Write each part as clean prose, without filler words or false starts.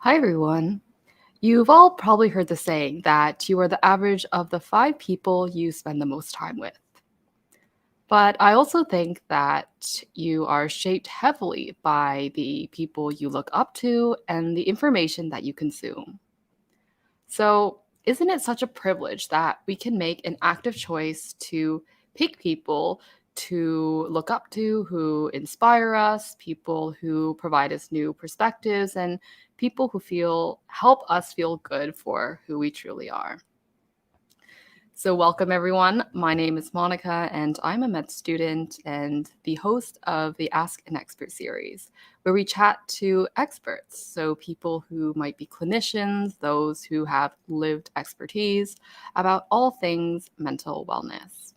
Hi, everyone. You've all probably heard the saying that you are the average of the five people you spend the most time with. But I also think that you are shaped heavily by the people you look up to and the information that you consume. So, isn't it such a privilege that we can make an active choice to pick people to look up to who inspire us, people who provide us new perspectives, and people who help us feel good for who we truly are? So, welcome everyone. My name is Monica, and I'm a med student and the host of the Ask an Expert series, where we chat to experts. So, people who might be clinicians, those who have lived expertise about all things mental wellness.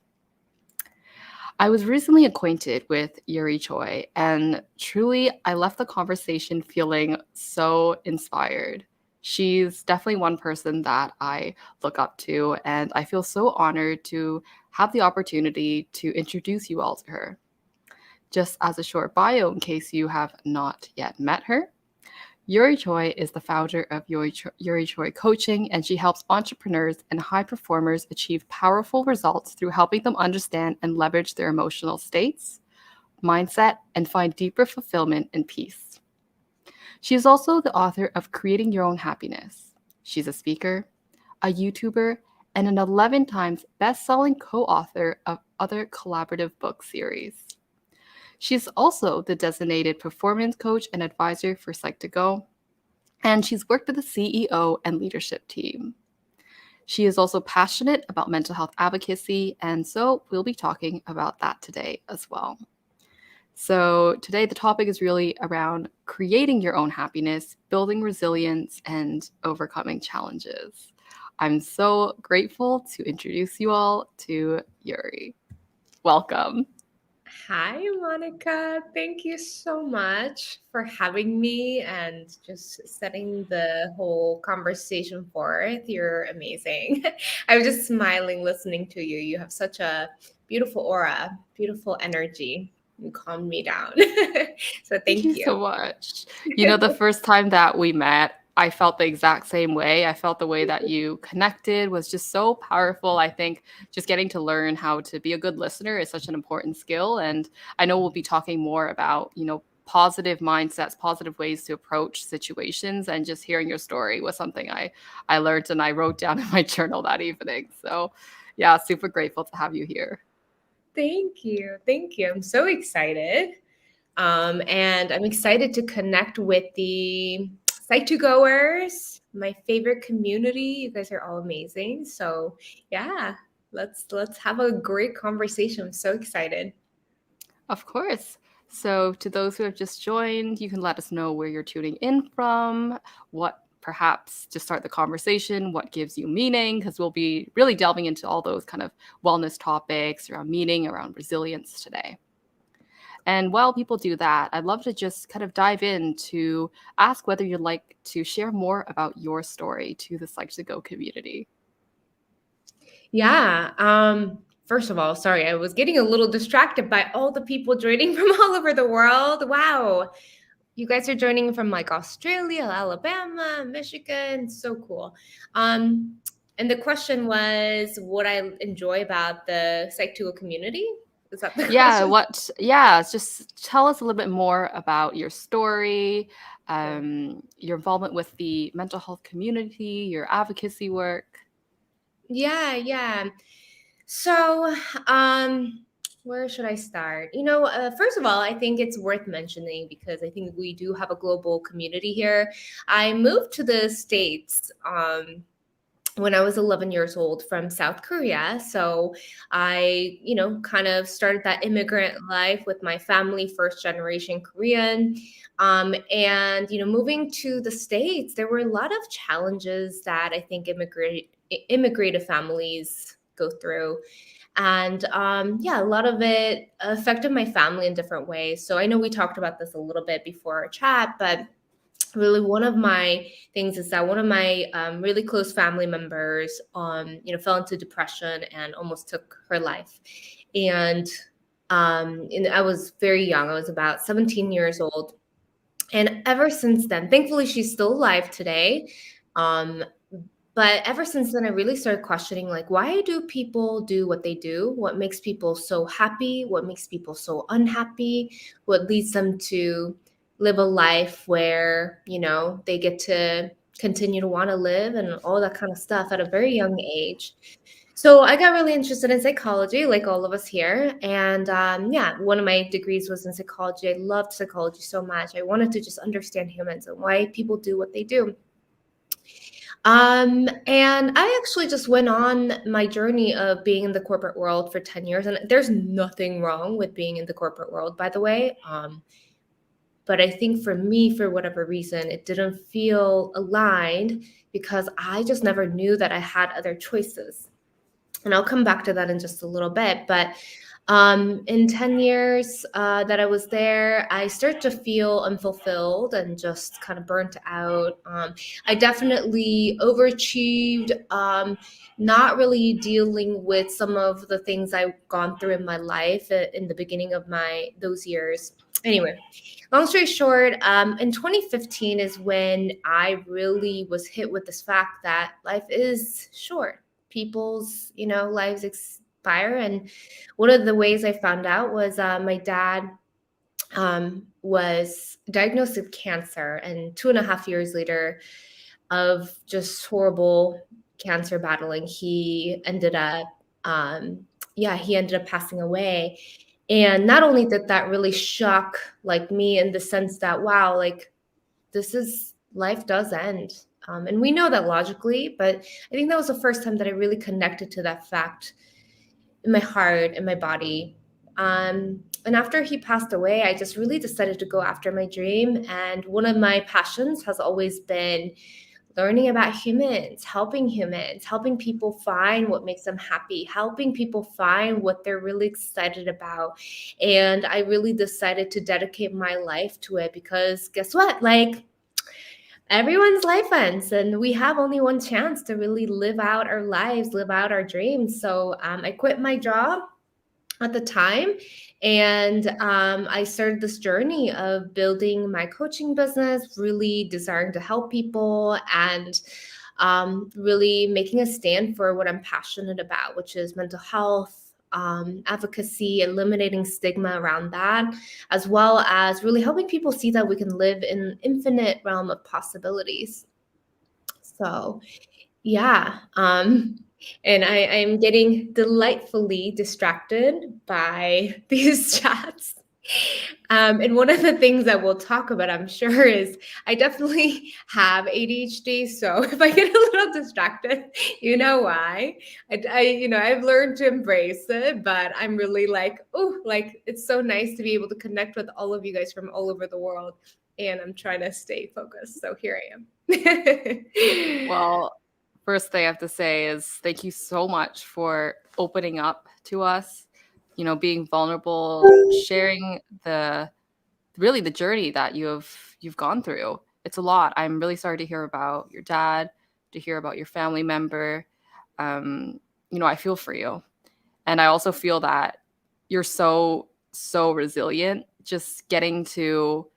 I was recently acquainted with Yuri Choi, and truly, I left the conversation feeling so inspired. She's definitely one person that I look up to, and I feel so honored to have the opportunity to introduce you all to her. Just as a short bio, in case you have not yet met her, Yuri Choi is the founder of Yuri Choi Coaching, and she helps entrepreneurs and high performers achieve powerful results through helping them understand and leverage their emotional states, mindset, and find deeper fulfillment and peace. She is also the author of Creating Your Own Happiness. She's a speaker, a YouTuber, and an 11 times best-selling co-author of other collaborative book series. She's also the designated performance coach and advisor for Psych2Go, and she's worked with the CEO and leadership team. She is also passionate about mental health advocacy, and so we'll be talking about that today as well. So, today the topic is really around creating your own happiness, building resilience, and overcoming challenges. I'm so grateful to introduce you all to Yuri. Welcome. Hi, Monica. Thank you so much for having me and just setting the whole conversation forth. You're amazing. I was just smiling listening to you. You have such a beautiful aura, beautiful energy. You calmed me down. So Thank thank you you. so much. The first time that we met, I felt the exact same way. I felt the way that you connected was just so powerful. I think just getting to learn how to be a good listener is such an important skill. And I know we'll be talking more about, positive mindsets, positive ways to approach situations. And just hearing your story was something I learned and I wrote down in my journal that evening. So, yeah, super grateful to have you here. Thank you. Thank you. I'm so excited. And I'm excited to connect with the Psych2Goers, my favorite community. You guys are all amazing. So yeah, let's have a great conversation. I'm so excited. Of course. So, to those who have just joined, you can let us know where you're tuning in from, what perhaps to start the conversation, what gives you meaning, because we'll be really delving into all those kind of wellness topics around meaning, around resilience today. And while people do that, I'd love to just kind of dive in to ask whether you'd like to share more about your story to the Psych to Go community. Yeah. First of all, sorry, I was getting a little distracted by all the people joining from all over the world. Wow. You guys are joining from like Australia, Alabama, Michigan. So cool. Um, and the question was what I enjoy about the Psych2Go community. Is that the question? Just tell us a little bit more about your story, Sure. your involvement with the mental health community, your advocacy work. Yeah. So, um, where should I start? First of all, I think it's worth mentioning because I think we do have a global community here. I moved to the States when I was 11 years old from South Korea. So I, kind of started that immigrant life with my family, first generation Korean. Moving to the States, there were a lot of challenges that I think immigrated families go through. And a lot of it affected my family in different ways. So I know we talked about this a little bit before our chat, but really one of my things is that one of my really close family members fell into depression and almost took her life. And I was very young. I was about 17 years old. And ever since then, thankfully, she's still alive today. Um, but ever since then, I really started questioning, like, why do people do what they do? What makes people so happy? What makes people so unhappy? What leads them to live a life where, they get to continue to want to live and all that kind of stuff at a very young age. So I got really interested in psychology, like all of us here. And yeah, one of my degrees was in psychology. I loved psychology so much. I wanted to just understand humans and why people do what they do. And I actually just went on my journey of being in the corporate world for 10 years. And there's nothing wrong with being in the corporate world, by the way. But I think for me, for whatever reason, it didn't feel aligned because I just never knew that I had other choices. And I'll come back to that in just a little bit. But in 10 years that I was there, I started to feel unfulfilled and just kind of burnt out. I definitely overachieved, not really dealing with some of the things I've gone through in my life in the beginning of those years. Anyway, long story short, in 2015 is when I really was hit with this fact that life is short. People's, lives expire. And one of the ways I found out was my dad was diagnosed with cancer. And 2.5 years later of just horrible cancer battling, he ended up, he ended up passing away. And not only did that really shock like me in the sense that, wow, like this is life does end. And we know that logically, but I think that was the first time that I really connected to that fact in my heart and my body. And after he passed away, I just really decided to go after my dream. And one of my passions has always been learning about humans, helping people find what makes them happy, helping people find what they're really excited about. And I really decided to dedicate my life to it because guess what? Like, everyone's life ends and we have only one chance to really live out our lives, live out our dreams. So I quit my job at the time. And I started this journey of building my coaching business, really desiring to help people and really making a stand for what I'm passionate about, which is mental health. Advocacy, eliminating stigma around that, as well as really helping people see that we can live in an infinite realm of possibilities. So, yeah. And I'm getting delightfully distracted by these chats. And one of the things that we'll talk about, I'm sure, is I definitely have ADHD. So if I get a little distracted, you know why. I've learned to embrace it, but I'm really like, oh, like it's so nice to be able to connect with all of you guys from all over the world. And I'm trying to stay focused. So here I am. Well, first thing I have to say is thank you so much for opening up to us, being vulnerable, sharing the journey that you've gone through. It's a lot. I'm really sorry to hear about your dad, to hear about your family member. I feel for you. And I also feel that you're so resilient, just getting to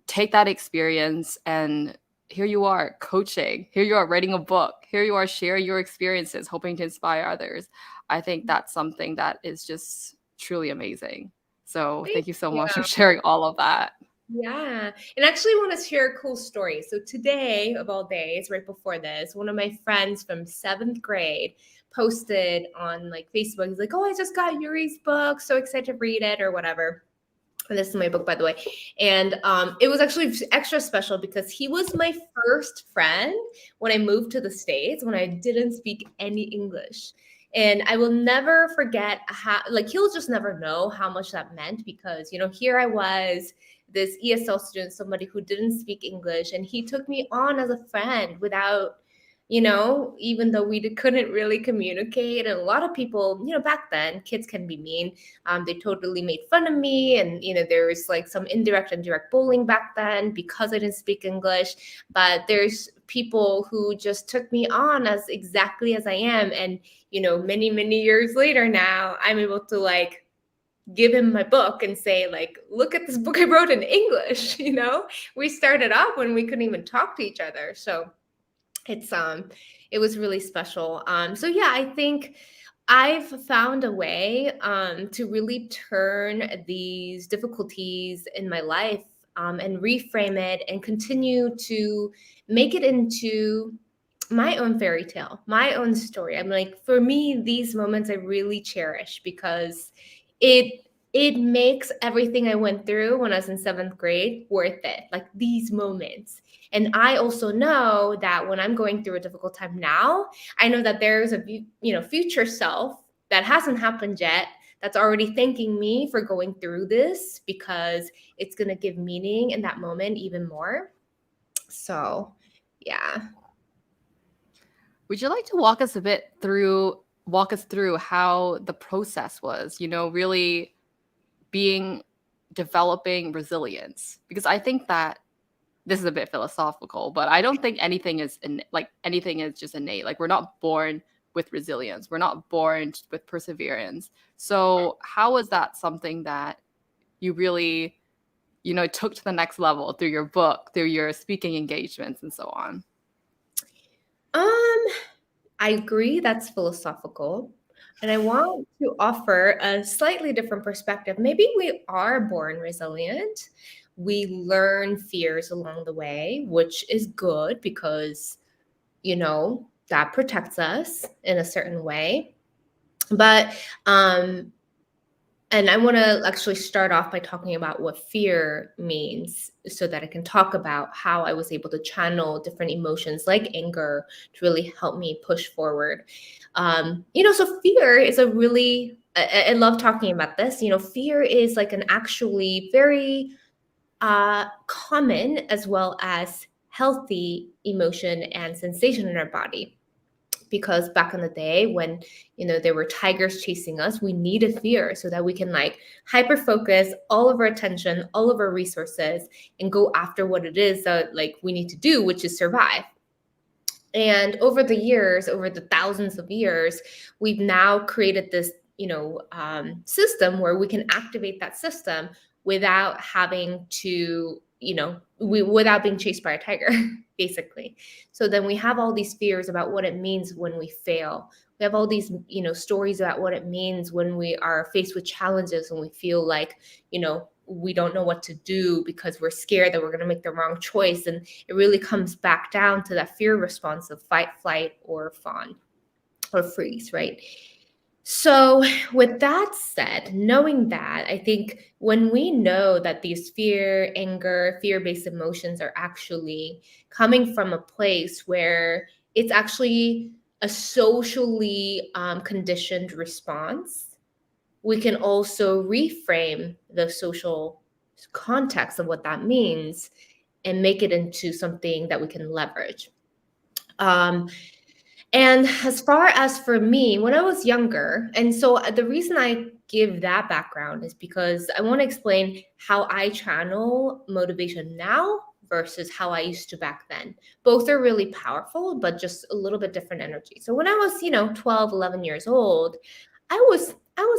take that experience, and here you are coaching, here you are writing a book, here you are sharing your experiences, hoping to inspire others. I think that's something that is just truly amazing. So Thank thank you so you. much for sharing all of that. Yeah. And actually want to share a cool story. So today of all days, right before this, one of my friends from 7th grade posted on like Facebook. He's like, "Oh, I just got Yuri's book. So excited to read it," or whatever. And this is my book, by the way. And it was actually extra special because he was my first friend when I moved to the States, when I didn't speak any English. And I will never forget how, like, he'll just never know how much that meant because, here I was, this ESL student, somebody who didn't speak English, and he took me on as a friend without, even though we couldn't really communicate. And a lot of people, back then, kids can be mean. They totally made fun of me. And, there was like some indirect and direct bullying back then because I didn't speak English. But there's people who just took me on as exactly as I am. And, many, many years later now, I'm able to like give him my book and say, like, look at this book I wrote in English. We started off when we couldn't even talk to each other. So it's it was really special. So yeah, I think I've found a way to really turn these difficulties in my life and reframe it and continue to make it into my own fairy tale, my own story. I'm like, for me, these moments I really cherish because it makes everything I went through when I was in seventh grade worth it. Like these moments. And I also know that when I'm going through a difficult time now, I know that there's a future self that hasn't happened yet that's already thanking me for going through this because it's going to give meaning in that moment even more. So, yeah. Would you like to walk us through how the process was, really being developing resilience? Because I think that this is a bit philosophical, but I don't think anything is just innate. Like we're not born with resilience. We're not born with perseverance. So how was that something that you really, took to the next level through your book, through your speaking engagements and so on? I agree that's philosophical. And I want to offer a slightly different perspective. Maybe we are born resilient. We learn fears along the way, which is good because, that protects us in a certain way. But and I want to actually start off by talking about what fear means so that I can talk about how I was able to channel different emotions like anger to really help me push forward. So fear is a really, I love talking about this. Fear is like an actually very common as well as healthy emotion and sensation in our body, because back in the day when there were tigers chasing us, we needed fear so that we can like hyper focus all of our attention, all of our resources, and go after what it is that like we need to do, which is survive. And over the years, over the thousands of years, we've now created this system where we can activate that system without having to without being chased by a tiger basically. So then we have all these fears about what it means when we fail. We have all these stories about what it means when we are faced with challenges and we feel like we don't know what to do because we're scared that we're going to make the wrong choice. And it really comes back down to that fear response of fight, flight, or fawn or freeze, right? So, with that said, knowing that, I think when we know that these fear, anger, fear based emotions are actually coming from a place where it's actually a socially conditioned response, we can also reframe the social context of what that means and make it into something that we can leverage. And as far as for me, when I was younger, and so the reason I give that background is because I want to explain how I channel motivation now versus how I used to back then. Both are really powerful, but just a little bit different energy. So when I was, 12, 11 years old, I was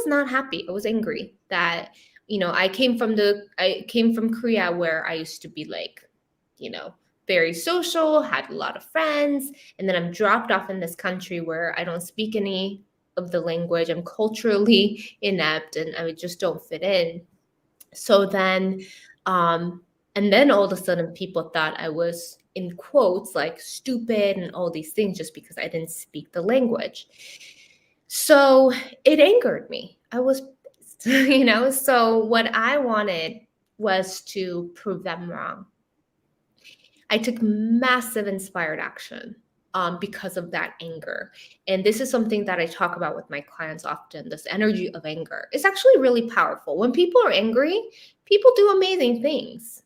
not happy. I was angry that, I came from Korea where I used to be like, you know, very social, had a lot of friends, and then I'm dropped off in this country where I don't speak any of the language. I'm culturally inept and I just don't fit in. So then, and then all of a sudden, people thought I was, in quotes, like stupid and all these things just because I didn't speak the language. So it angered me. I was pissed, So what I wanted was to prove them wrong. I took massive inspired action because of that anger. And this is something that I talk about with my clients often. This energy of anger is actually really powerful. When people are angry, people do amazing things.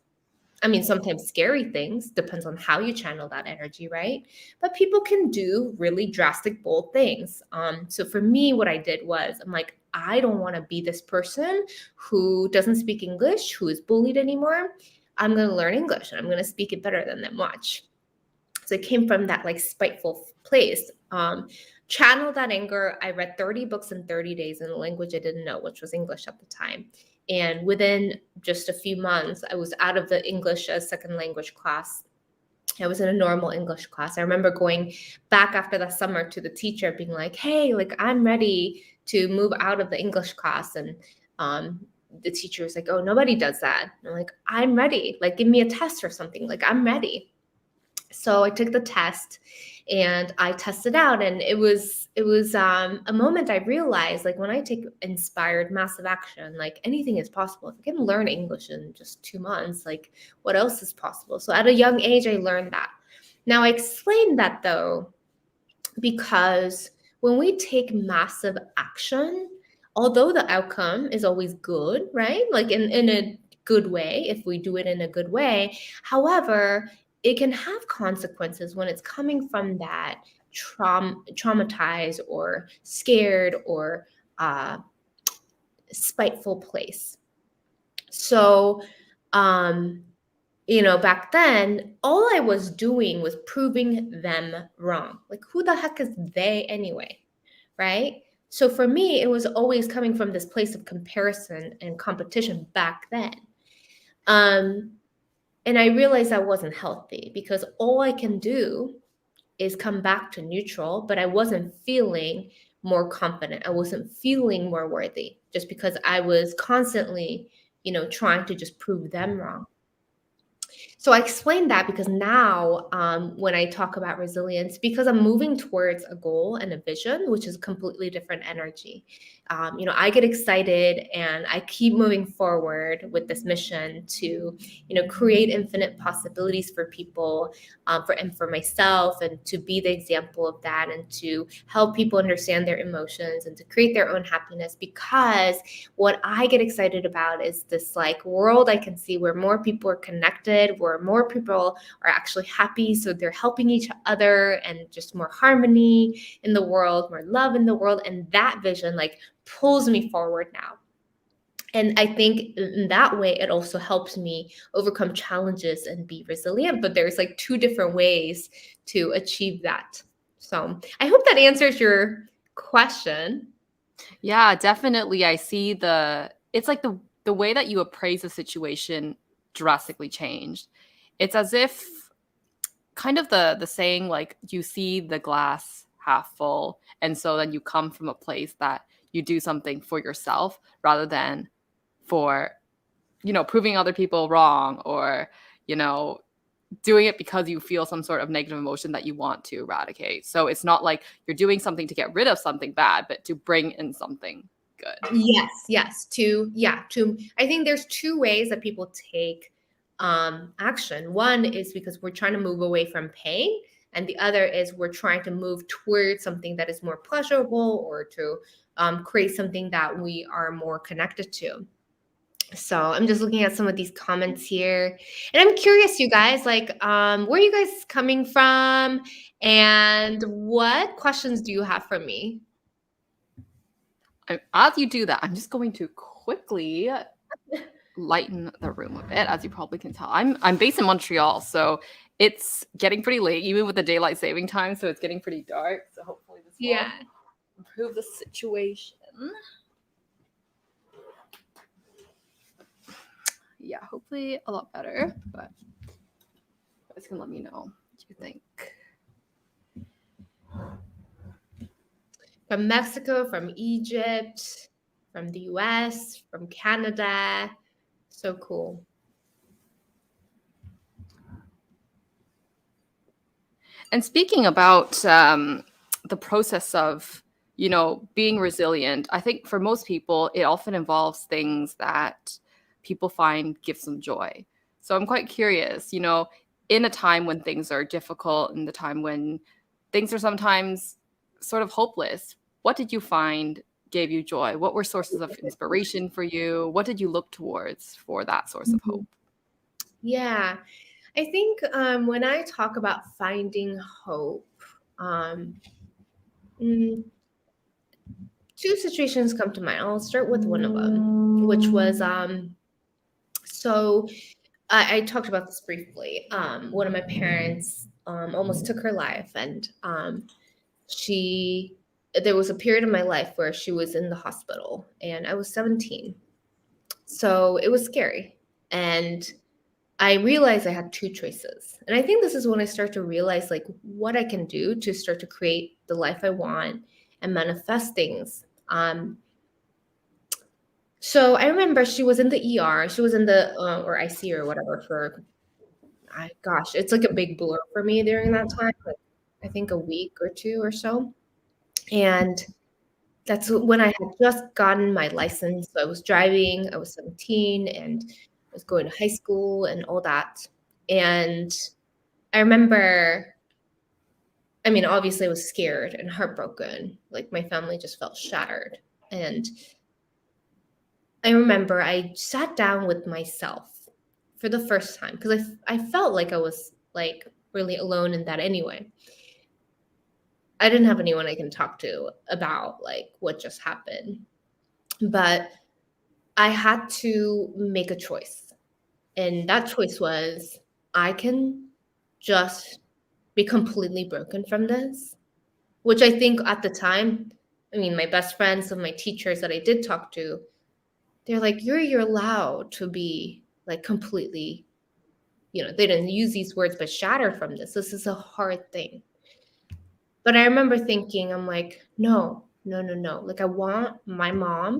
I mean, sometimes scary things, depends on how you channel that energy, right? But people can do really drastic, bold things. So for me, what I did was, I'm like, I don't want to be this person who doesn't speak English, who is bullied anymore. I'm going to learn English and I'm going to speak it better than them. Watch. So it came from that like spiteful place. channeled that anger. I read 30 books in 30 days in a language I didn't know, which was English at the time. And within just a few months, I was out of the English as second language class. I was in a normal English class. I remember going back after the summer to the teacher being like, hey, like I'm ready to move out of the English class. And the teacher was like, oh, nobody does that. And I'm like, I'm ready. Like, give me a test or something. Like, I'm ready. So I took the test and I tested out, and it was a moment I realized, like, when I take inspired massive action, like anything is possible. If I can learn English in just 2 months, like what else is possible? So at a young age, I learned that. Now I explained that though, because when we take massive action, although the outcome is always good, right? Like in a good way, if we do it in a good way, however, it can have consequences when it's coming from that traumatized or scared or uh, spiteful place. So, um, back then, all I was doing was proving them wrong. Like, who the heck is they anyway? Right? So for me, it was always coming from this place of comparison and competition back then. And I realized that wasn't healthy because all I can do is come back to neutral, but I wasn't feeling more confident. I wasn't feeling more worthy just because I was constantly, trying to just prove them wrong. So I explained that because now, when I talk about resilience, because I'm moving towards a goal and a vision, which is a completely different energy. I get excited and I keep moving forward with this mission to, create infinite possibilities for people, for myself, and to be the example of that, and to help people understand their emotions and to create their own happiness. Because what I get excited about is this like world I can see where more people are connected, where more people are actually happy. So they're helping each other, and just more harmony in the world, more love in the world. And that vision like pulls me forward now. And I think in that way, it also helps me overcome challenges and be resilient. But there's like two different ways to achieve that. So I hope that answers your question. Yeah, definitely. I see it's like the way that you appraise the situation drastically changed. It's as if kind of the saying, like, you see the glass half full, and so then you come from a place that you do something for yourself rather than for, proving other people wrong, or, you know, doing it because you feel some sort of negative emotion that you want to eradicate. So it's not like you're doing something to get rid of something bad, but to bring in something good. Yes. To I think there's two ways that people take action. One is because we're trying to move away from pain, and the other is we're trying to move towards something that is more pleasurable, or to create something that we are more connected to. So I'm just looking at some of these comments here, and I'm curious, you guys, like, where are you guys coming from, and what questions do you have for me? As you do that, I'm just going to quickly lighten the room a bit. As you probably can tell, I'm based in Montreal, so it's getting pretty late, even with the daylight saving time. So it's getting pretty dark. So hopefully this will Yeah. improve the situation. Yeah, hopefully a lot better. But you guys can let me know what you think. From Mexico, from Egypt, from the US, from Canada. So cool. And speaking about the process of, being resilient, I think for most people, it often involves things that people find give some joy. So I'm quite curious, in a time when things are difficult, in the time when things are sometimes sort of hopeless, what did you find gave you joy? What were sources of inspiration for you? What did you look towards for that source of hope? Yeah. I think when I talk about finding hope, um, mm, two situations come to mind. I'll start with one of them, which was so I talked about this briefly. One of my parents almost took her life, and she there was a period in my life where she was in the hospital and I was 17. So it was scary. And I realized I had two choices. And I think this is when I start to realize like what I can do to start to create the life I want and manifest things. So I remember she was in the ER. She was in the or IC or whatever for gosh, it's like a big blur for me during that time. Like I think a week or two or so. And that's when I had just gotten my license. So I was driving. I was 17 and I was going to high school and all that. And I remember, I mean, obviously I was scared and heartbroken. Like my family just felt shattered. And I remember I sat down with myself for the first time because I felt like I was like really alone in that anyway. I didn't have anyone I can talk to about like what just happened. But I had to make a choice. And that choice was I can just be completely broken from this, which I think at the time, I mean, my best friends and my teachers that I did talk to, they're like, you're allowed to be like completely, they didn't use these words, but shatter from this. This is a hard thing. But I remember thinking, I'm like, no, no, no, no. Like, I want my mom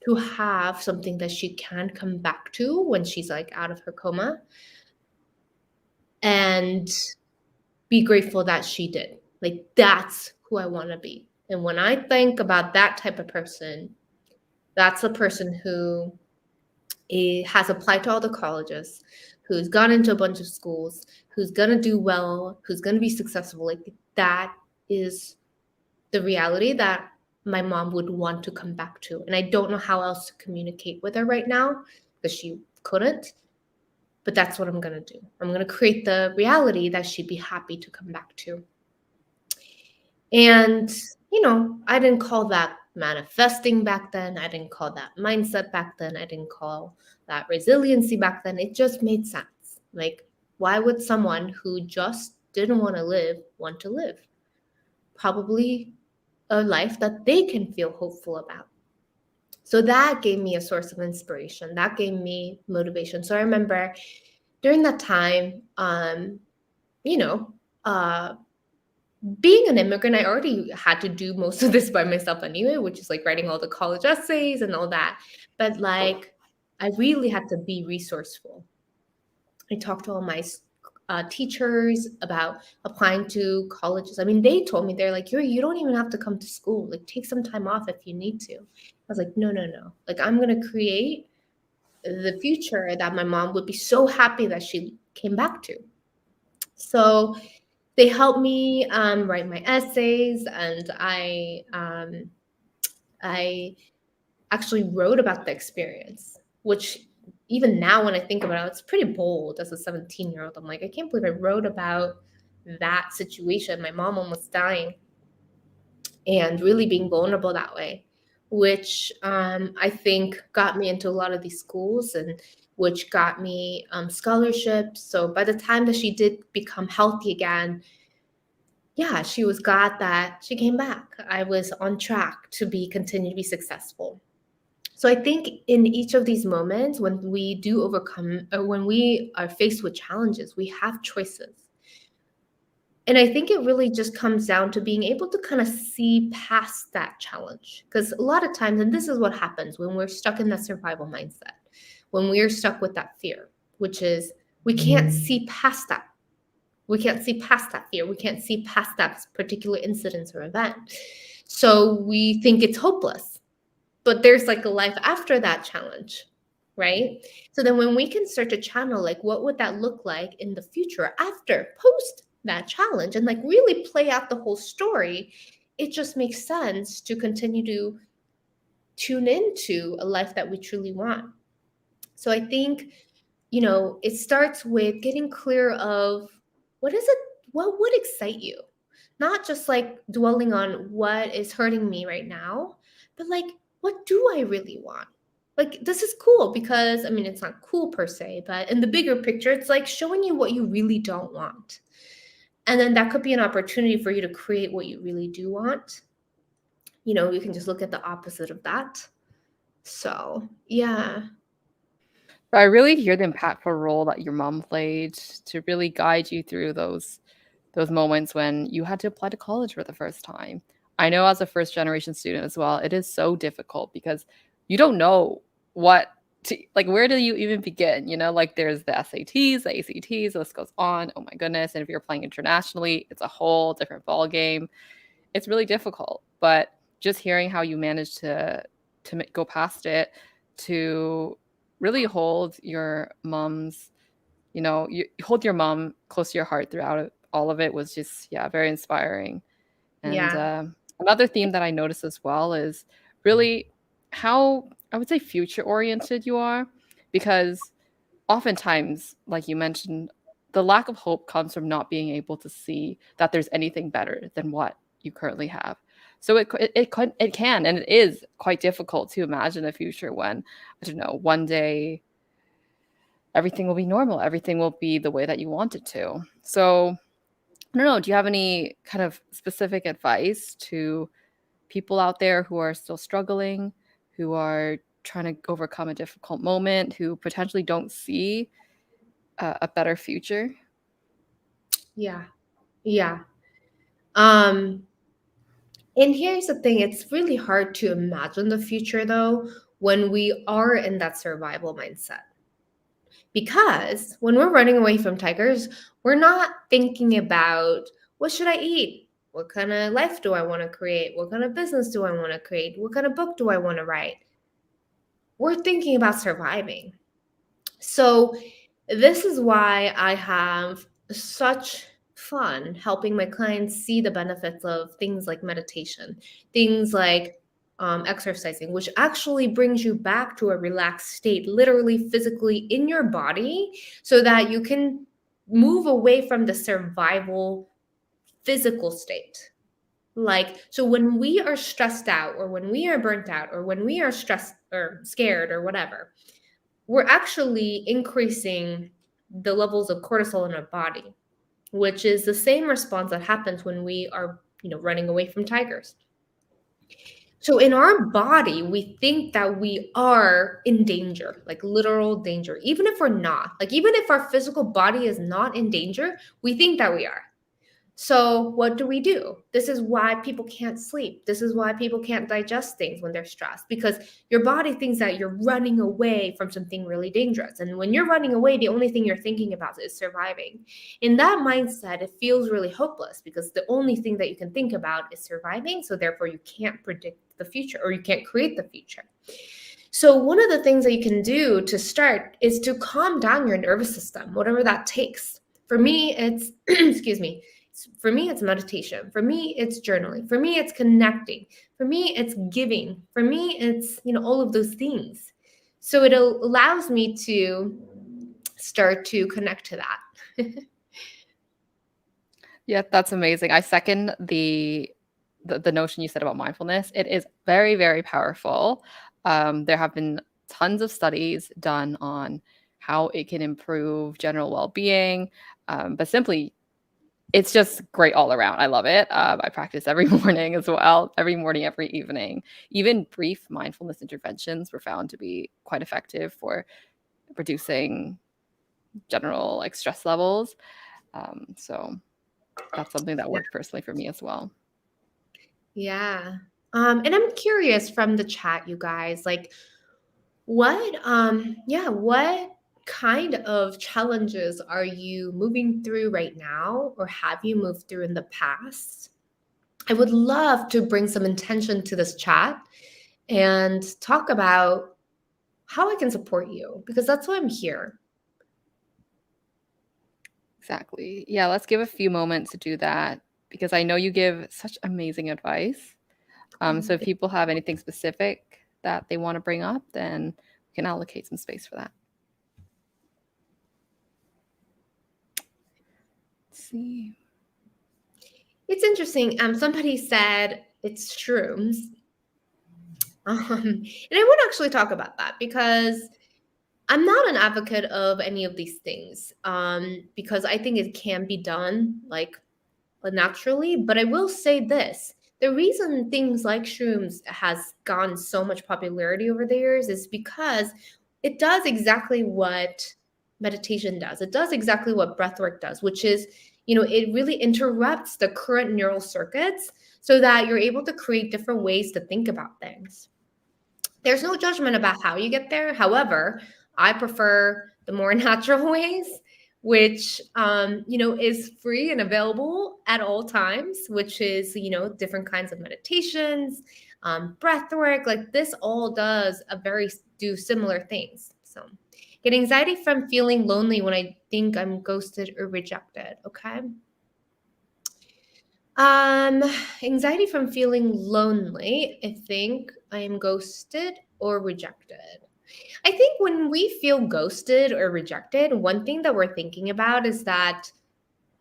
to have something that she can come back to when she's like out of her coma and be grateful that she did. Like, that's who I want to be. And when I think about that type of person, that's a person who has applied to all the colleges, who's gone into a bunch of schools, who's going to do well, who's going to be successful. Like, that is the reality that my mom would want to come back to. And I don't know how else to communicate with her right now because she couldn't. But that's what I'm going to do. I'm going to create the reality that she'd be happy to come back to. And, I didn't call that manifesting back then. I didn't call that mindset back then. I didn't call that resiliency back then. It just made sense. Like, why would someone who just didn't want to live want to live? Probably a life that they can feel hopeful about. So that gave me a source of inspiration. That gave me motivation. So I remember during that time, you know, uh, being an immigrant, I already had to do most of this by myself anyway, which is like writing all the college essays and all that. But like, I really had to be resourceful. I talked to all my teachers about applying to colleges. I mean, they told me, they're like, you don't even have to come to school. Like, take some time off if you need to. I was like, no, no, no. Like, I'm going to create the future that my mom would be so happy that she came back to. So they helped me write my essays, and I actually wrote about the experience, which even now when I think about it, it's pretty bold as a 17-year-old. I'm like, I can't believe I wrote about that situation, my mom almost dying, and really being vulnerable that way, which I think got me into a lot of these schools and which got me scholarships. So by the time that she did become healthy again, yeah, she came back. I was on track to continue to be successful. So I think in each of these moments, when we do overcome or when we are faced with challenges, we have choices. And I think it really just comes down to being able to kind of see past that challenge. Because a lot of times, and this is what happens when we're stuck in that survival mindset, when we're stuck with that fear, which is we can't see past that. We can't see past that fear. We can't see past that particular incident or event. So we think it's hopeless. But there's like a life after that challenge, right? So then when we can start to channel, like, what would that look like in the future after, post that challenge, and like really play out the whole story, it just makes sense to continue to tune into a life that we truly want. So I think, it starts with getting clear of what would excite you? Not just like dwelling on what is hurting me right now, but like, what do I really want? Like, this is cool because, I mean, it's not cool per se, but in the bigger picture, it's like showing you what you really don't want. And then that could be an opportunity for you to create what you really do want. You can just look at the opposite of that. So, yeah. But I really hear the impactful role that your mom played to really guide you through those moments when you had to apply to college for the first time. I know as a first generation student as well, it is so difficult because you don't know what to like where do you even begin, Like there's the SATs, the ACTs, the list goes on. Oh my goodness. And if you're playing internationally, it's a whole different ball game. It's really difficult. But just hearing how you managed to go past it, to really hold your mom's, you hold your mom close to your heart throughout all of it was just, yeah, very inspiring. And Yeah. another theme that I noticed as well is really how I would say future oriented you are, because oftentimes, like you mentioned, the lack of hope comes from not being able to see that there's anything better than what you currently have. So it can and it is quite difficult to imagine a future when, I don't know, one day everything will be normal, everything will be the way that you want it to. So I don't know, do you have any kind of specific advice to people out there who are still struggling, who are trying to overcome a difficult moment, who potentially don't see a better future? Yeah. Yeah. Um, and here's the thing, it's really hard to imagine the future though when we are in that survival mindset. Because when we're running away from tigers, we're not thinking about what should I eat? What kind of life do I want to create? What kind of business do I want to create? What kind of book do I want to write? We're thinking about surviving. So, this is why I have such fun helping my clients see the benefits of things like meditation, things like exercising, which actually brings you back to a relaxed state, literally, physically in your body, so that you can move away from the survival physical state. So when we are stressed out, or when we are burnt out, or when we are stressed or scared or whatever, we're actually increasing the levels of cortisol in our body, which is the same response that happens when we are, running away from tigers. So in our body, we think that we are in danger, like literal danger, even if we're not. Like even if our physical body is not in danger, we think that we are. So, what do? This is why people can't sleep. This is why people can't digest things when they're stressed, because your body thinks that you're running away from something really dangerous. And when you're running away, the only thing you're thinking about is surviving. In that mindset, it feels really hopeless because the only thing that you can think about is surviving. So, therefore, you can't predict the future, or you can't create the future. So, one of the things that you can do to start is to calm down your nervous system, whatever that takes. For me, it's, excuse me, for me, it's meditation. For me, it's journaling. For me, it's connecting. For me, it's giving. For me, it's, all of those things. So it allows me to start to connect to that. Yeah, that's amazing. I second the notion you said about mindfulness. It is very, very powerful. There have been tons of studies done on how it can improve general well-being, but simply it's just great all around. I love it. I practice every morning as well, every morning, every evening. Even brief mindfulness interventions were found to be quite effective for reducing general like stress levels. So that's something that Yeah. worked personally for me as well. Yeah. And I'm curious from the chat, you guys, like what kind of challenges are you moving through right now, or have you moved through in the past? I would love to bring some intention to this chat and talk about how I can support you, because that's why I'm here. Exactly. Yeah, let's give a few moments to do that because I know you give such amazing advice. So if people have anything specific that they want to bring up, then we can allocate some space for that. Let's see. It's interesting. Somebody said it's shrooms. And I want to actually talk about that because I'm not an advocate of any of these things, because I think it can be done like naturally. But I will say this. The reason things like shrooms has gotten so much popularity over the years is because it does exactly what meditation does. It does exactly what breathwork does, which is, it really interrupts the current neural circuits so that you're able to create different ways to think about things. There's no judgment about how you get there. However, I prefer the more natural ways, which is free and available at all times, which is different kinds of meditations, breath work. Like this all does do similar things. So, get anxiety from feeling lonely when I think I'm ghosted or rejected. Okay. Um, Anxiety from feeling lonely. I think I am ghosted or rejected. I think when we feel ghosted or rejected, one thing that we're thinking about is that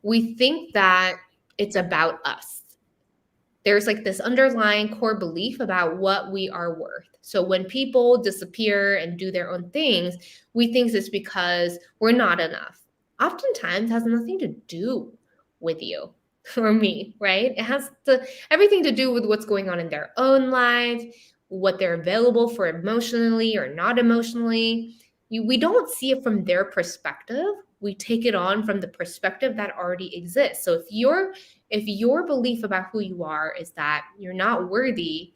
we think that it's about us. There's like this underlying core belief about what we are worth. So when people disappear and do their own things, we think it's because we're not enough. Oftentimes has nothing to do with you or me, right? It has everything to do with what's going on in their own lives, what they're available for emotionally or not emotionally. We don't see it from their perspective. We take it on from the perspective that already exists. So if your belief about who you are is that you're not worthy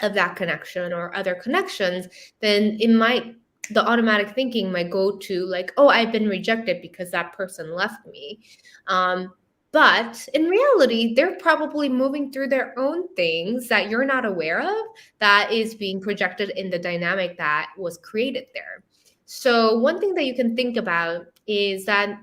of that connection or other connections, then the automatic thinking might go to like, oh, I've been rejected because that person left me. But in reality, they're probably moving through their own things that you're not aware of that is being projected in the dynamic that was created there. So one thing that you can think about is that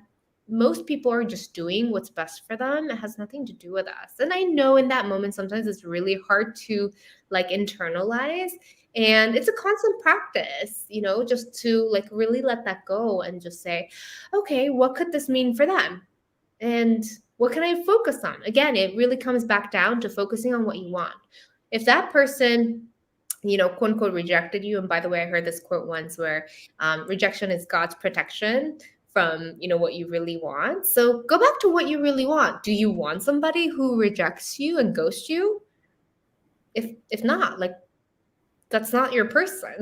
most people are just doing what's best for them. It has nothing to do with us. And I know in that moment, sometimes it's really hard to like internalize. And it's a constant practice, just to like really let that go and just say, okay, what could this mean for them? And what can I focus on? Again, it really comes back down to focusing on what you want. If that person, quote unquote, rejected you, and by the way, I heard this quote once where rejection is God's protection from what you really want. So go back to what you really want. Do you want somebody who rejects you and ghosts you? If not, like, that's not your person.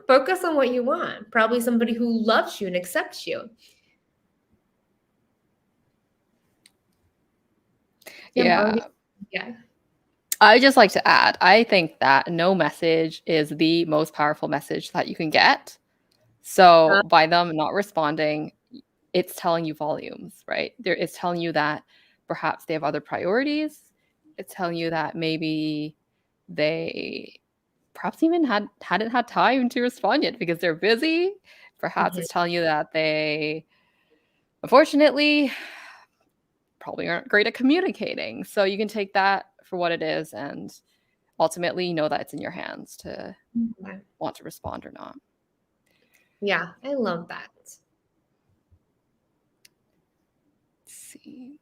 Focus on what you want. Probably somebody who loves you and accepts you. Yeah. Yeah. I just like to add, I think that no message is the most powerful message that you can get. So by them not responding, it's telling you volumes, right? It's telling you that perhaps they have other priorities. It's telling you that maybe they perhaps even hadn't had time to respond yet because they're busy. Perhaps it's telling you that they, unfortunately, probably aren't great at communicating. So you can take that for what it is and ultimately know that it's in your hands to want to respond or not. Yeah, I love that. Let's see.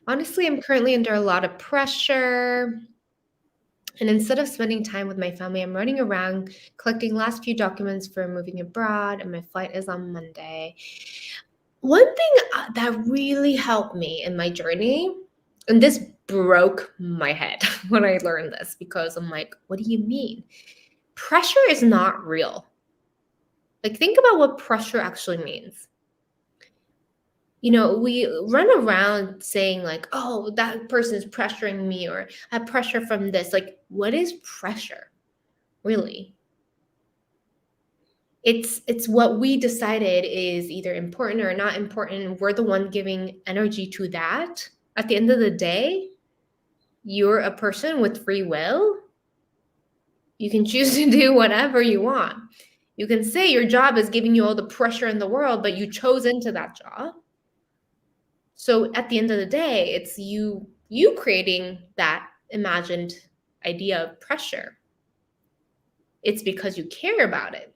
Honestly, I'm currently under a lot of pressure. And instead of spending time with my family, I'm running around collecting last few documents for moving abroad, and my flight is on Monday. One thing that really helped me in my journey, and this broke my head when I learned this, because I'm like, what do you mean? Pressure is not real. Like, think about what pressure actually means. We run around saying like, oh, that person's pressuring me, or I have pressure from this. Like, what is pressure? Really? It's what we decided is either important or not important. We're the one giving energy to that. At the end of the day, you're a person with free will. You can choose to do whatever you want. You can say your job is giving you all the pressure in the world, but you chose into that job. So at the end of the day, it's you creating that imagined idea of pressure. It's because you care about it.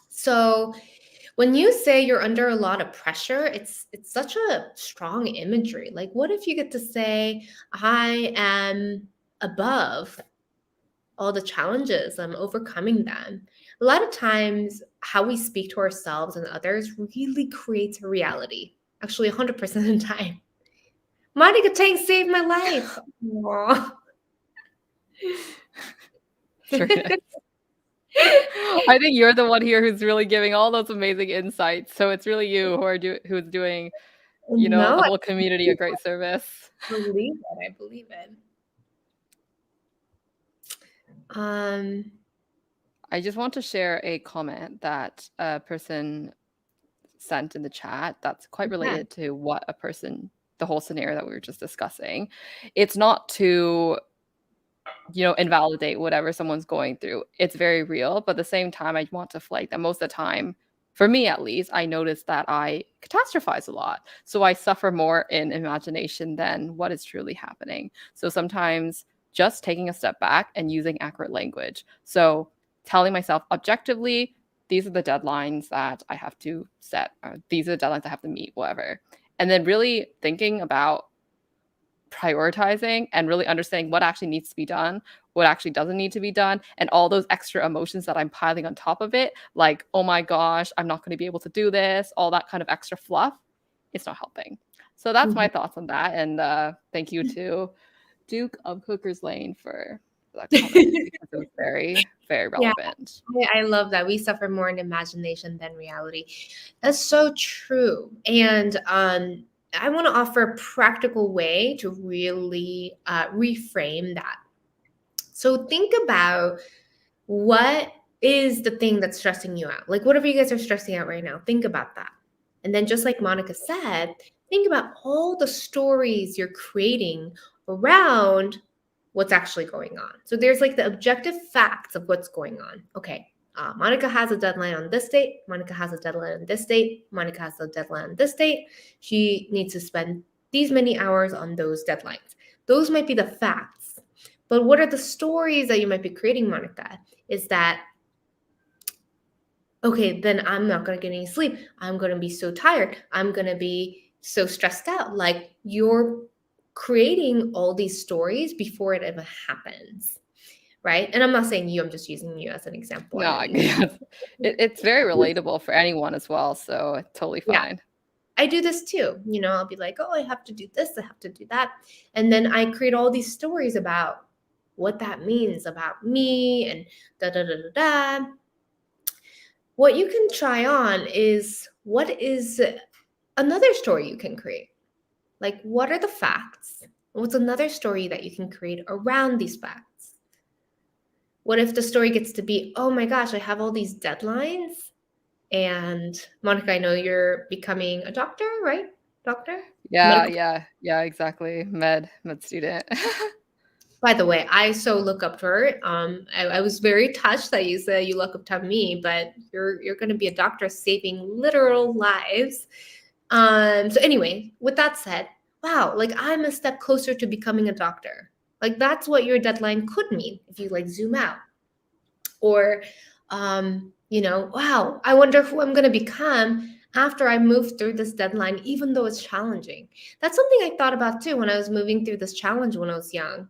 So when you say you're under a lot of pressure, it's such a strong imagery. Like, what if you get to say, I am above all the challenges, I'm overcoming them. A lot of times, how we speak to ourselves and others really creates a reality, actually 100% of the time. Monica Tang saved my life. Aw. Very nice. I think you're the one here who's really giving all those amazing insights. So it's really you who's doing, No, the I whole community a great service. believe it. I believe it. Um, I just want to share a comment that a person sent in the chat that's quite yeah. related to the whole scenario that we were just discussing. It's not to, invalidate whatever someone's going through. It's very real, but at the same time, I want to flag that most of the time, for me at least, I notice that I catastrophize a lot. So I suffer more in imagination than what is truly happening. So sometimes just taking a step back and using accurate language. So telling myself objectively, these are the deadlines that I have to set, or these are the deadlines I have to meet, whatever. And then really thinking about prioritizing and really understanding what actually needs to be done, what actually doesn't need to be done, and all those extra emotions that I'm piling on top of it, like, oh my gosh, I'm not going to be able to do this, all that kind of extra fluff, it's not helping. So that's my Mhm. thoughts on that. And thank you to Duke of Cooker's Lane for that comment because it was very, very Yeah, relevant. I love that. We suffer more in imagination than reality. That's so true. And I want to offer a practical way to really reframe that. So think about what is the thing that's stressing you out? Like, whatever you guys are stressing out right now, think about that. And then, just like Monica said, think about all the stories you're creating around what's actually going on. So, there's like the objective facts of what's going on. Okay, Monica has a deadline on this date. Monica has a deadline on this date. Monica has a deadline on this date. She needs to spend these many hours on those deadlines. Those might be the facts. But what are the stories that you might be creating, Monica? Is that, okay, then I'm not going to get any sleep. I'm going to be so tired. I'm going to be so stressed out. Like, you're creating all these stories before it ever happens, right? And I'm not saying you, I'm just using you as an example. I No, know you. it's very relatable for anyone as well. So it's totally Yeah, fine. I do this too. I'll be like, oh, I have to do this, I have to do that. And then I create all these stories about what that means about me and da da da da da. What you can try on is, what is another story you can create? Like, what are the facts? What's another story that you can create around these facts? What if the story gets to be, oh my gosh, I have all these deadlines? And Monica, I know you're becoming a doctor, right? Doctor? Yeah, Medical. yeah, yeah, exactly. Med student. By the way, I so look up to her. I was very touched that you said you look up to me, but you're going to be a doctor saving literal lives. So anyway, with that said, wow, like, I'm a step closer to becoming a doctor. Like, that's what your deadline could mean if you like zoom out. Or wow, I wonder who I'm going to become after I move through this deadline, even though it's challenging. That's something I thought about too when I was moving through this challenge when I was young.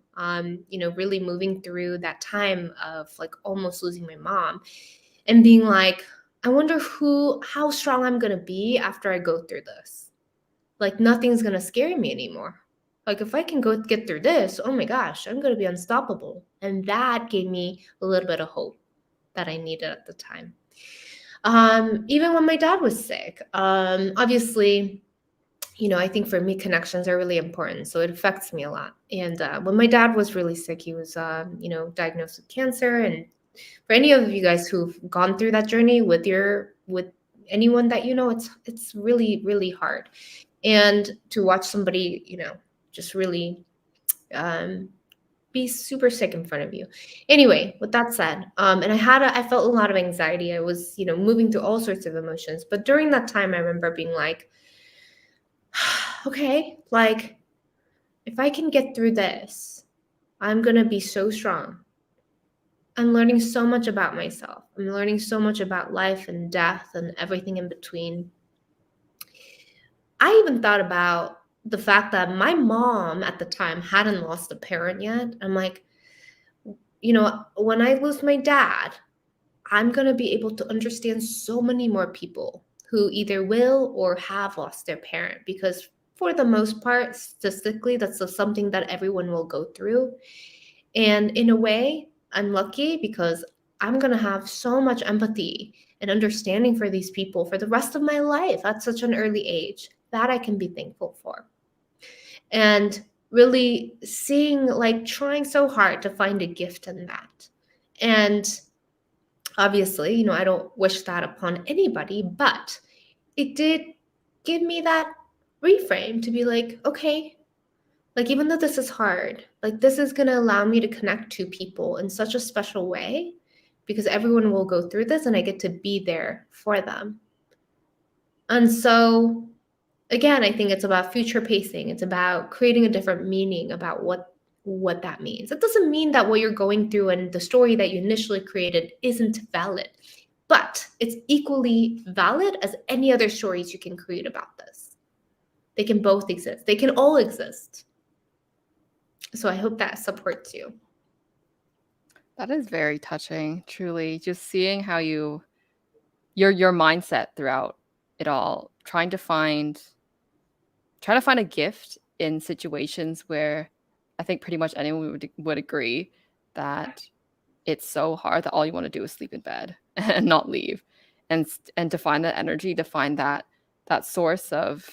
Really moving through that time of like almost losing my mom and being like, I wonder how strong I'm going to be after I go through this. Like, nothing's going to scare me anymore. Like, if I can go get through this, oh my gosh, I'm going to be unstoppable. And that gave me a little bit of hope that I needed at the time. Even when my dad was sick, obviously, I think for me, connections are really important. So it affects me a lot. And when my dad was really sick, he was, diagnosed with cancer. And for any of you guys who've gone through that journey with anyone that it's really, really hard. And to watch somebody, just really um, be super sick in front of you. Anyway, with that said, and I felt a lot of anxiety. I was, moving through all sorts of emotions. But during that time, I remember being like, okay, like, if I can get through this, I'm gonna be so strong. I'm learning so much about myself. I'm learning so much about life and death and everything in between. I even thought about the fact that my mom at the time hadn't lost a parent yet. I'm like, when I lose my dad, I'm going to be able to understand so many more people who either will or have lost their parent, because for the most part, statistically, that's something that everyone will go through. And in a way, I'm lucky because I'm going to have so much empathy and understanding for these people for the rest of my life at such an early age. That I can be thankful for. And really seeing, like, trying so hard to find a gift in that. And obviously, I don't wish that upon anybody, but it did give me that reframe to be like, okay, like, even though this is hard, like, this is going to allow me to connect to people in such a special way because everyone will go through this and I get to be there for them. And so, again, I think it's about future pacing. It's about creating a different meaning about what that means. It doesn't mean that what you're going through and the story that you initially created isn't valid, but it's equally valid as any other stories you can create about this. They can both exist. They can all exist. So I hope that supports you. That is very touching, truly. Just seeing how your mindset throughout it all, trying to find a gift in situations where I think pretty much anyone would agree that it's so hard that all you want to do is sleep in bed and not leave, and to find that energy, to find that source of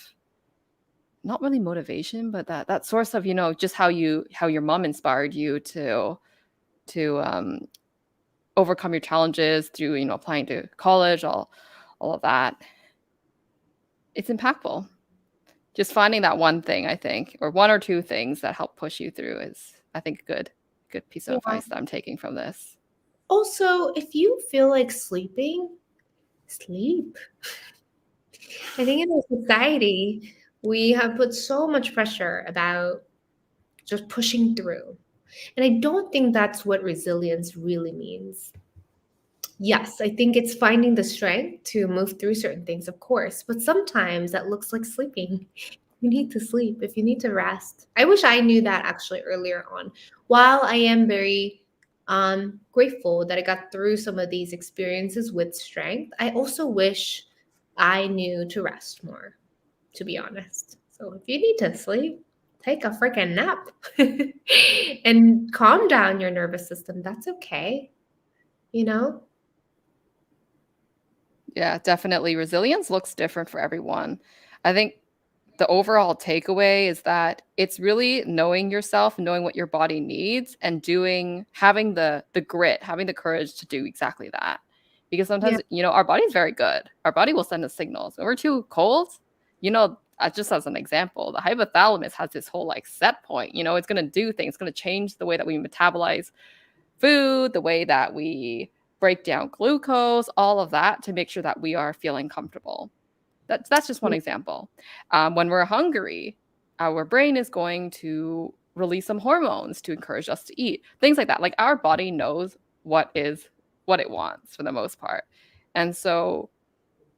not really motivation, but that source of just how your mom inspired you to overcome your challenges through applying to college, all of that. It's impactful. Just finding that one thing, I think, or one or two things that help push you through is, I think, a good piece of advice that I'm taking from this. Also, if you feel like sleeping, sleep. I think in our society, we have put so much pressure about just pushing through. And I don't think that's what resilience really means. Yes, I think it's finding the strength to move through certain things, of course, but sometimes that looks like sleeping. You need to sleep if you need to rest. I wish I knew that actually earlier on. While I am very grateful that I got through some of these experiences with strength, I also wish I knew to rest more, to be honest. So if you need to sleep, take a freaking nap and calm down your nervous system. That's okay, you know? Yeah, definitely. Resilience looks different for everyone. I think the overall takeaway is that it's really knowing yourself, knowing what your body needs, and having the grit, having the courage to do exactly that. Because Yeah. sometimes, our body's very good. Our body will send us signals. When we're too cold, just as an example, the hypothalamus has this whole like set point. It's going to do things. It's going to change the way that we metabolize food, the way that we break down glucose, all of that to make sure that we are feeling comfortable. That's just one example. When we're hungry, our brain is going to release some hormones to encourage us to eat. Things like that. Like our body knows what it wants for the most part. And so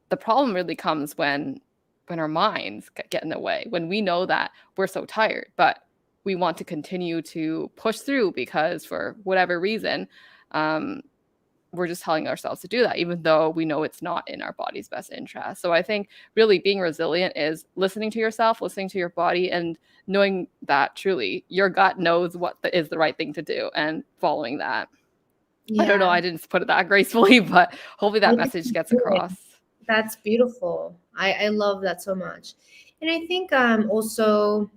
the problem really comes when our minds get in the way, when we know that we're so tired, but we want to continue to push through because for whatever reason, we're just telling ourselves to do that, even though we know it's not in our body's best interest. So I think really being resilient is listening to yourself, listening to your body, and knowing that truly your gut knows what is the right thing to do and following that. I don't know, Yeah. I didn't put it that gracefully, but hopefully I that think message you gets did. across. That's beautiful. I love that so much. And I think also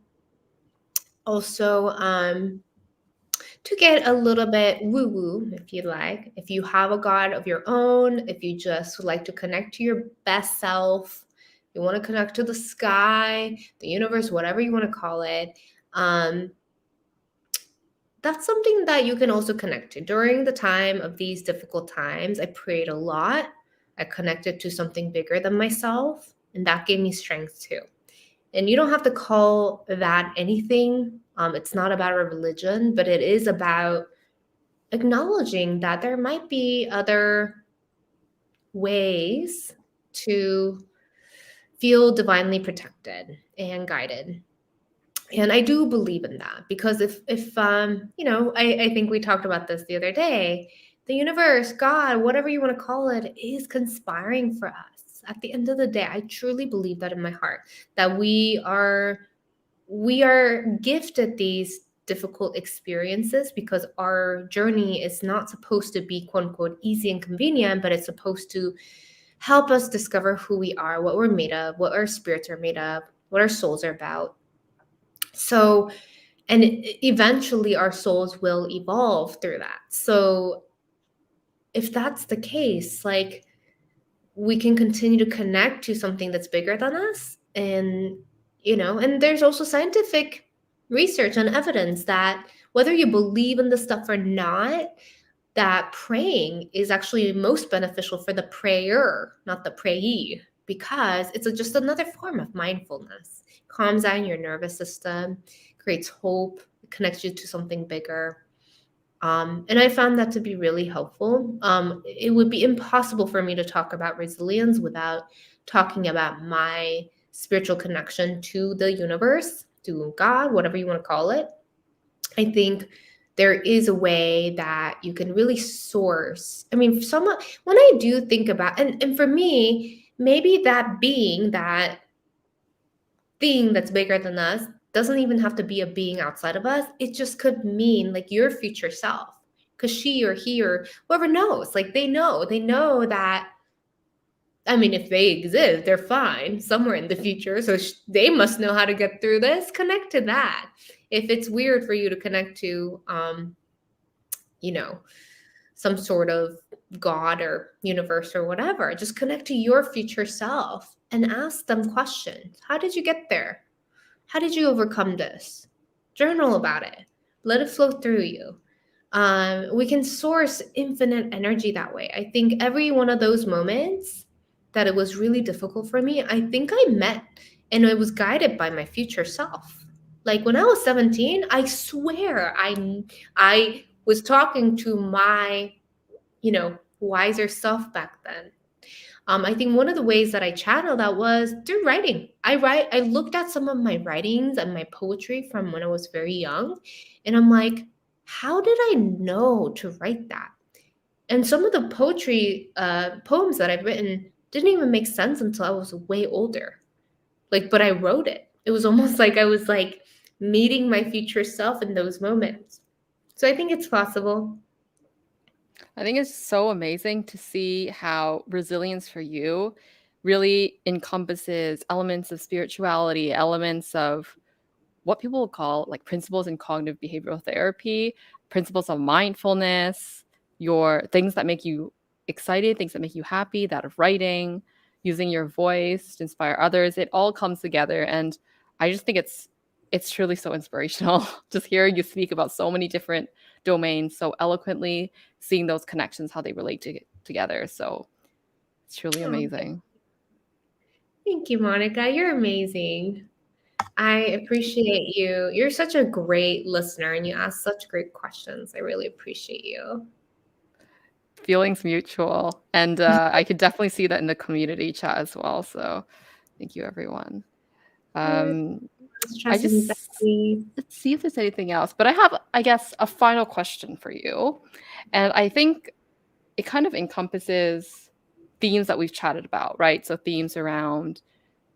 to get a little bit woo woo, if you like, if you have a God of your own, if you just would like to connect to your best self, you want to connect to the sky, the universe, whatever you want to call it, um, that's something that you can also connect to. During the time of these difficult times, I prayed a lot. I connected to something bigger than myself, and that gave me strength too. And you don't have to call that anything. It's not about a religion, but it is about acknowledging that there might be other ways to feel divinely protected and guided. And I do believe in that because if I think we talked about this the other day, the universe, God, whatever you want to call it, is conspiring for us. At the end of the day, I truly believe that in my heart, that we are gifted these difficult experiences because our journey is not supposed to be quote unquote easy and convenient, but it's supposed to help us discover who we are, what we're made of, what our spirits are made of, what our souls are about. So, and eventually our souls will evolve through that. So, if that's the case, like, we can continue to connect to something that's bigger than us. And and there's also scientific research and evidence that whether you believe in this stuff or not, that praying is actually most beneficial for the prayer, not the prayee, because it's just another form of mindfulness. Calms down your nervous system, creates hope, connects you to something bigger. And I found that to be really helpful. It would be impossible for me to talk about resilience without talking about my spiritual connection to the universe, to God, whatever you want to call it. I think there is a way that you can really source. I mean, someone when I do think about, and for me, maybe that being, that thing that's bigger than us, doesn't even have to be a being outside of us. It just could mean like your future self. Because she or he or whoever knows, like they know that, I mean, if they exist, they're fine somewhere in the future. So they must know how to get through this. Connect to that. If it's weird for you to connect to, you know, some sort of God or universe or whatever, just connect to your future self and ask them questions. How did you get there? How did you overcome this? Journal about it. Let it flow through you. We can source infinite energy that way. I think every one of those moments that it was really difficult for me, I think I met and I was guided by my future self. Like when I was 17, I swear I was talking to my, wiser self back then. I think one of the ways that I channeled that was through writing. I looked at some of my writings and my poetry from when I was very young, and I'm like, how did I know to write that? And some of the poetry poems that I've written didn't even make sense until I was way older. Like, but I wrote it. It was almost like I was like meeting my future self in those moments. So I think it's possible. I think it's so amazing to see how resilience for you really encompasses elements of spirituality, elements of what people call like principles in cognitive behavioral therapy, principles of mindfulness, your things that make you excited, things that make you happy, that of writing, using your voice to inspire others. It all comes together. And I just think it's truly so inspirational just hearing you speak about so many different domains so eloquently, seeing those connections, how they relate together. So it's truly Oh, amazing. thank you, Monica. You're amazing. I appreciate you. You're such a great listener and you ask such great questions. I really appreciate you. Feelings mutual. And I could definitely see that in the community chat as well. So thank you, everyone. Good. Um, I Stress and just anxiety. let's see if there's anything else. But I have, I guess, a final question for you. And I think it kind of encompasses themes that we've chatted about, right? So themes around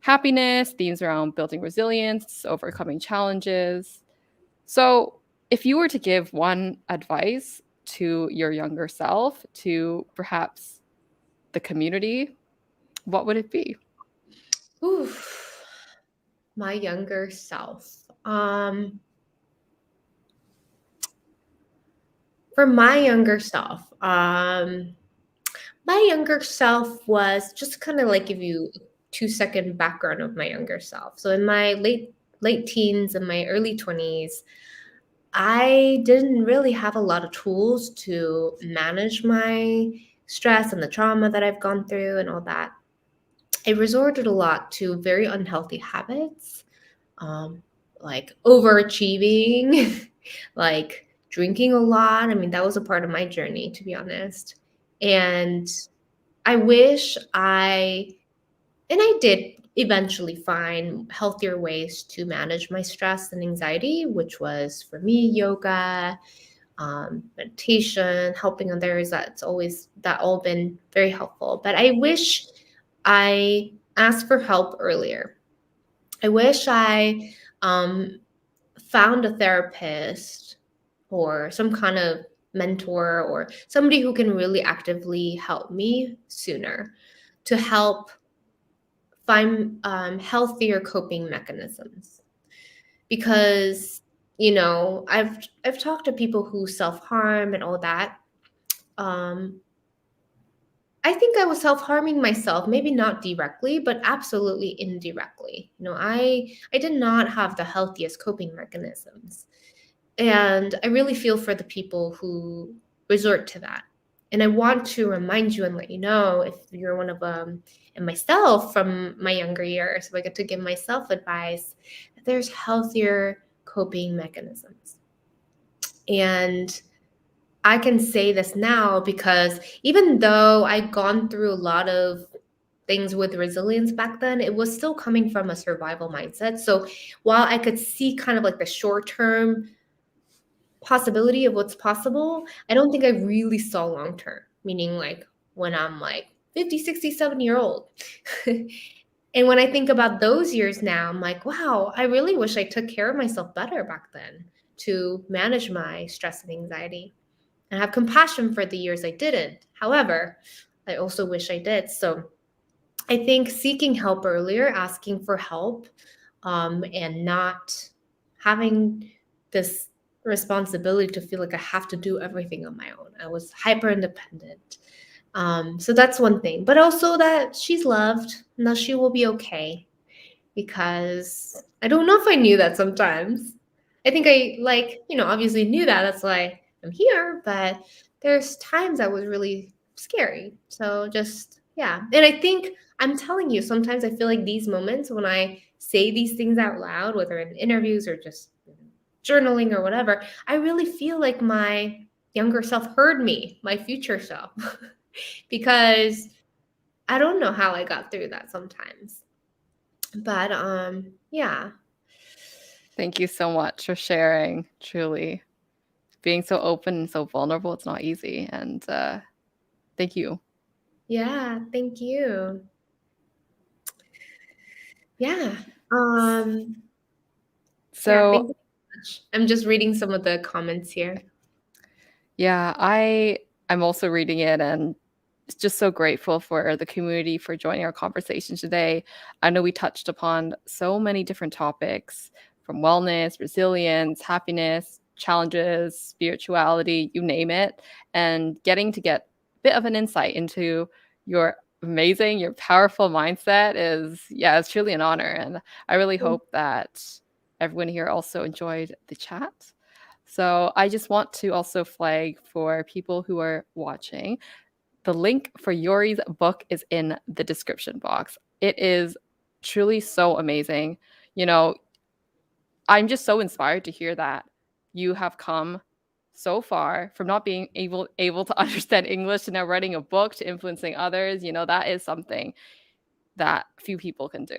happiness, themes around building resilience, overcoming challenges. So, if you were to give one advice to your younger self, to perhaps the community, what would it be? Oof. My younger self. For my younger self, my younger self was just kind of like give you a 2-second background of my younger self. So in my late teens and my early 20s, I didn't really have a lot of tools to manage my stress and the trauma that I've gone through and all that. I resorted a lot to very unhealthy habits, um, like overachieving, like drinking a lot. I mean, that was a part of my journey, to be honest. And I wish and I did eventually find healthier ways to manage my stress and anxiety, which was for me yoga, meditation, helping others. That all been very helpful. But I wish I asked for help earlier. I wish I um, found a therapist or some kind of mentor or somebody who can really actively help me sooner to help find healthier coping mechanisms. Because I've talked to people who self-harm and all that. um, I think I was self-harming myself, maybe not directly, but absolutely indirectly. I did not have the healthiest coping mechanisms. And I really feel for the people who resort to that. And I want to remind you and let you know, if you're one of them, and myself from my younger years, if I get to give myself advice, that there's healthier coping mechanisms. And I can say this now because even though I'd gone through a lot of things with resilience back then, it was still coming from a survival mindset. So while I could see kind of like the short term possibility of what's possible, I don't think I really saw long term, meaning like when I'm like 50, 60, 70 year old. And when I think about those years now, I'm like, wow, I really wish I took care of myself better back then to manage my stress and anxiety, and have compassion for the years I didn't. However, I also wish I did. So I think seeking help earlier, asking for help, and not having this responsibility to feel like I have to do everything on my own. I was hyper independent. So that's one thing. But also that she's loved and that she will be okay, because I don't know if I knew that sometimes. I think I, obviously knew that. That's why I'm here. But there's times that was really scary. So just, yeah. And I think I'm telling you, sometimes I feel like these moments when I say these things out loud, whether in interviews or just journaling or whatever, I really feel like my younger self heard me, my future self, because I don't know how I got through that sometimes. But yeah. Thank you so much for sharing. Truly, being so open and so vulnerable, it's not easy. And thank you. Yeah, thank you. Yeah. Um yeah, So thank you so much. I'm just reading some of the comments here. yeah, I'm also reading it and just so grateful for the community for joining our conversation today. I know we touched upon so many different topics, from wellness, resilience, happiness, challenges, spirituality, you name it, and getting to get a bit of an insight into your your powerful mindset is, yeah, it's truly an honor. And I really hope that everyone here also enjoyed the chat. So I just want to also flag for people who are watching, the link for Yuri's book is in the description box. It is truly so amazing. You know, I'm just so inspired to hear that you have come so far from not being able to understand English to now writing a book to influencing others. You know, that is something that few people can do.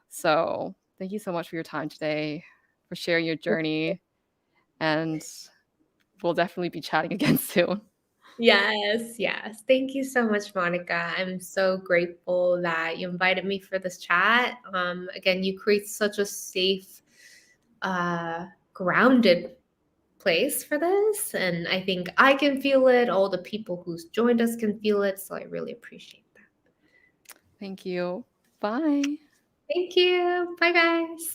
So, thank you so much for your time today, for sharing your journey, and we'll definitely be chatting again soon. Yes, yes. Thank you so much, Monica. I'm so grateful that you invited me for this chat. Again, you create such a safe, grounded place for this. And I think I can feel it. All the people who's joined us can feel it. So I really appreciate that. Thank you. Bye. Thank you. Bye, guys.